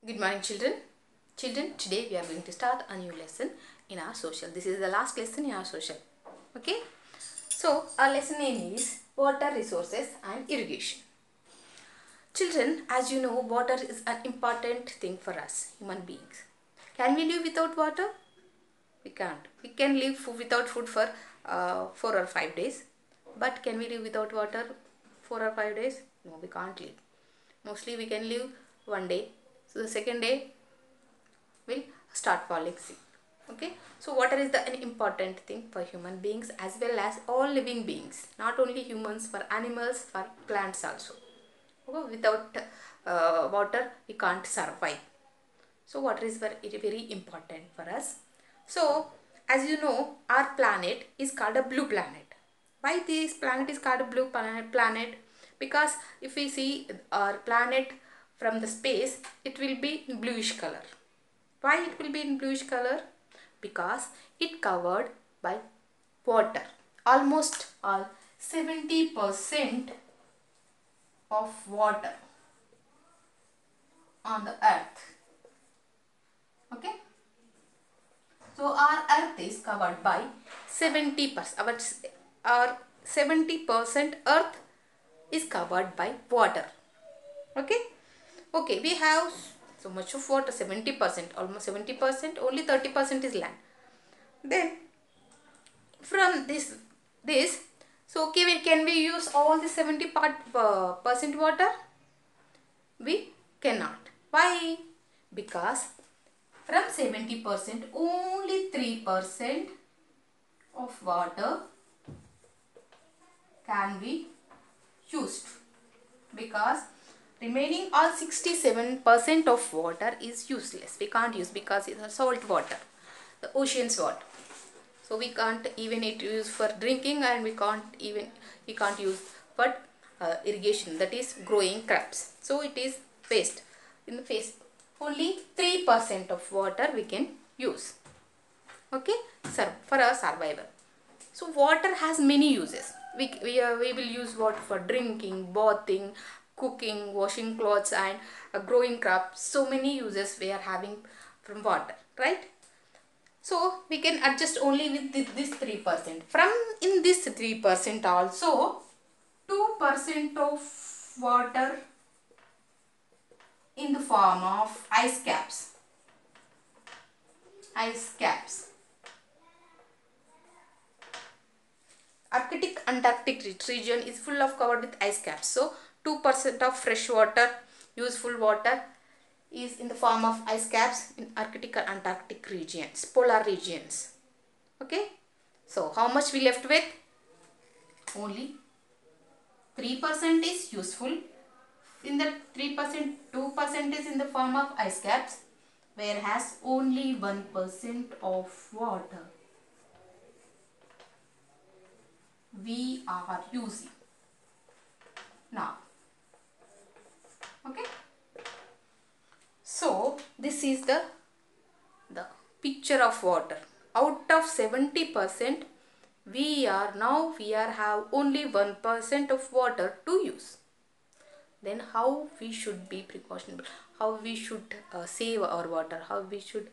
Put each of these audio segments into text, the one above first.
Good morning, children. Children, today we are going to start a new lesson in our social. This is the last lesson in our social. Okay? So, our lesson name is Water Resources and Irrigation. Children, as you know, water is an important thing for us, human beings. Can we live without water? We can't. We can live without food for 4 or 5 days. But can we live without water 4 or 5 days? No, we can't live. Mostly we can live one day. So the second day will start falling sick. Okay, so water is an important thing for human beings as well as all living beings, not only humans, for animals, for plants also. Okay, without water we can't survive. So water is very important for us. So as you know, our planet is called a blue planet. Why this planet is called a blue planet? Because if we see our planet from the space, it will be in bluish color. Why it will be in bluish color? Because it covered by water. Almost all 70% of water on the earth. Okay. So our earth is covered by 70%. Our 70% earth is covered by water. Okay. Okay, we have so much of water, 70%, almost 70%, only 30% is land. Then from this, so okay, can we use all the 70% water? We cannot. Why? Because from 70%, only 3% of water can be used, because remaining all 67% of water is useless. We can't use because it's a salt water, the ocean's water. So we can't even use for drinking, and we can't use for irrigation, that is growing crops. So it is waste. In the face, only 3% of water we can use. Okay, for our survival. So water has many uses. We will use water for drinking, bathing, cooking, washing clothes, and growing crops. So many uses we are having from water, right? So we can adjust only with this 3%. From in this 3% also, 2% of water in the form of ice caps. Ice caps. Arctic Antarctic region is full of covered with ice caps. So 2% of fresh water, useful water, is in the form of ice caps in Arctic and Antarctic regions, polar regions. Okay. So how much we left with? Only 3% is useful. In the 3%, 2% is in the form of ice caps, whereas only 1% of water we are using now. Okay. So this is the picture of water. Out of 70%, we have only 1% of water to use. Then how we should be precautionable, how we should save our water, how we should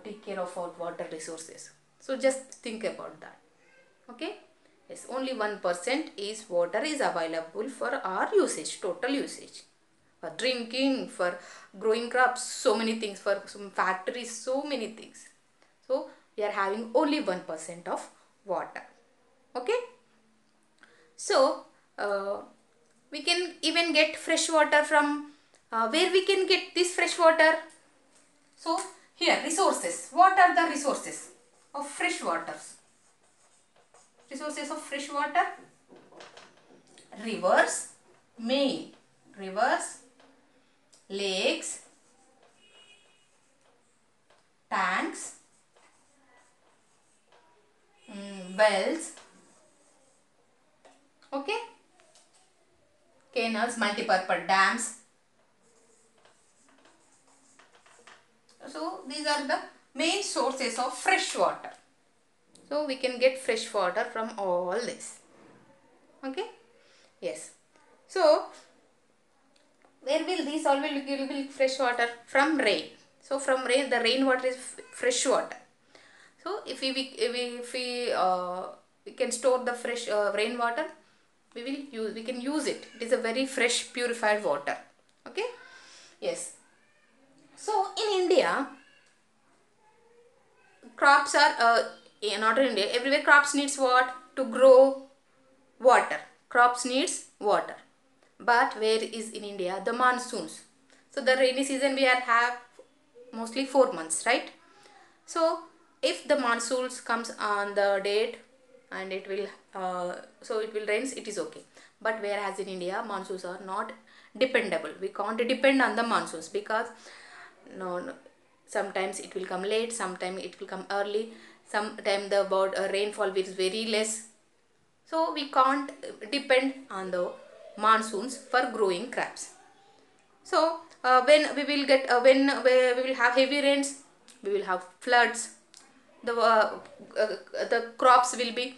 take care of our water resources. So just think about that. Okay. Yes, only 1% is water is available for our usage, total usage. For drinking, for growing crops, so many things, for some factories, so many things. So we are having only 1% of water. Okay. So we can even get fresh water from where we can get this fresh water. So here, resources. What are the resources of fresh waters? Resources of fresh water: rivers, main rivers, lakes, tanks, wells, okay, canals, multi-purpose dams. So these are the main sources of fresh water. So we can get fresh water from all this. Okay. Yes. So Where will these all will fresh water? From rain. So from rain, the rainwater is fresh water. So if we can store the fresh rainwater, we can use it. It is a very fresh purified water. Okay. Yes. So in India, crops are not in India, everywhere crops needs what? To grow, water. Crops needs water. But where is in India? The monsoons. So the rainy season we have mostly 4 months, right? So if the monsoons comes on the date and it will so it will rains, it is okay. But whereas in India, monsoons are not dependable. We can't depend on the monsoons because no, sometimes it will come late, sometimes it will come early, sometimes the about rainfall is very less. So we can't depend on the monsoons for growing crops. So when we will get when we will have heavy rains, we will have floods. The crops will be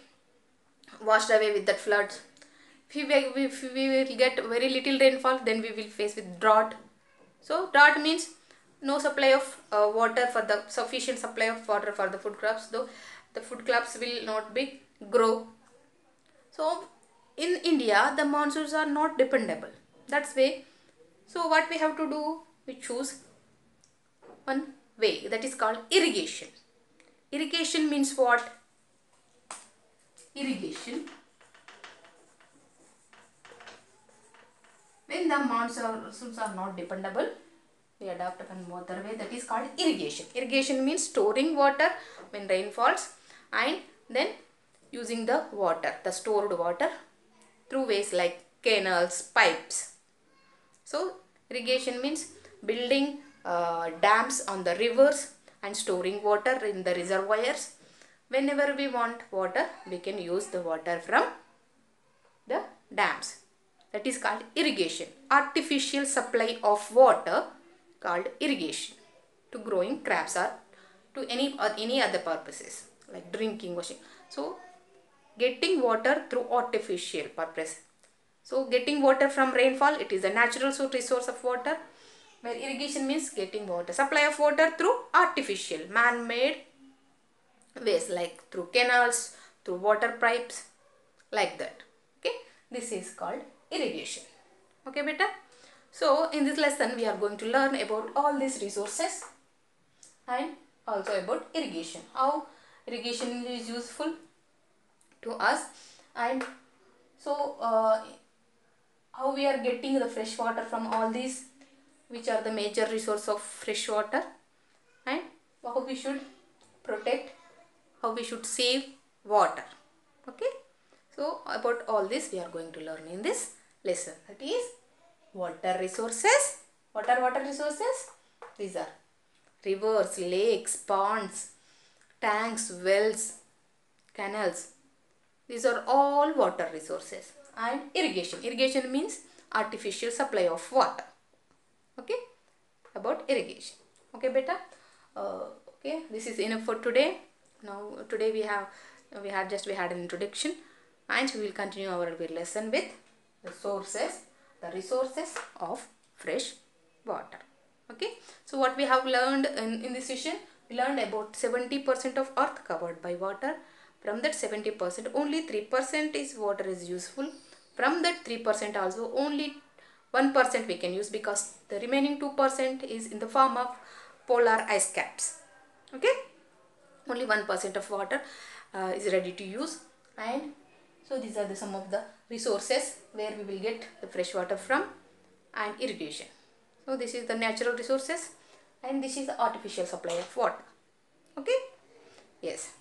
washed away with that floods. If we will get very little rainfall, then we will face with drought. So drought means no supply of water for the sufficient supply of water for the food crops. Though the food crops will not be grow. So in India, the monsoons are not dependable. That's way. So what we have to do? We choose one way, that is called irrigation. Irrigation means what? Irrigation. When the monsoons are not dependable, we adopt another way, that is called irrigation. Irrigation means storing water when rain falls and then using the water, the stored water through ways like canals, pipes. So irrigation means building dams on the rivers and storing water in the reservoirs. Whenever we want water, we can use the water from the dams. That is called irrigation. Artificial supply of water called irrigation to growing crops or to any other purposes like drinking, washing. So getting water through artificial purpose. So getting water from rainfall, it is a natural resource of water, where irrigation means getting water, supply of water through artificial, man-made ways like through canals, through water pipes, like that. Okay, this is called irrigation. Okay, beta. So in this lesson we are going to learn about all these resources and also about irrigation, how irrigation is useful to us, and so how we are getting the fresh water from all these, which are the major resource of fresh water, and how we should protect, how we should save water. Okay, so about all this we are going to learn in this lesson, that is water resources. What are water resources? These are rivers, lakes, ponds, tanks, wells, canals. These are all water resources. And irrigation. Irrigation means artificial supply of water. Okay, about irrigation. Okay, beta. Okay, this is enough for today. Now today we had an introduction, and we will continue our lesson with the resources of fresh water. Okay, so what we have learned in this session, we learned about 70% of earth covered by water. From that 70%, only 3% is water is useful. From that 3% also only 1% we can use, because the remaining 2% is in the form of polar ice caps. Okay, only 1% of water is ready to use. And so these are some of the resources where we will get the fresh water from, and irrigation. So this is the natural resources, and this is the artificial supply of water. Okay, yes.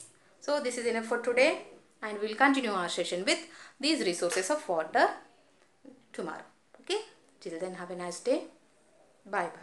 So this is enough for today, and we will continue our session with these resources of water tomorrow. Okay, till then have a nice day. Bye bye.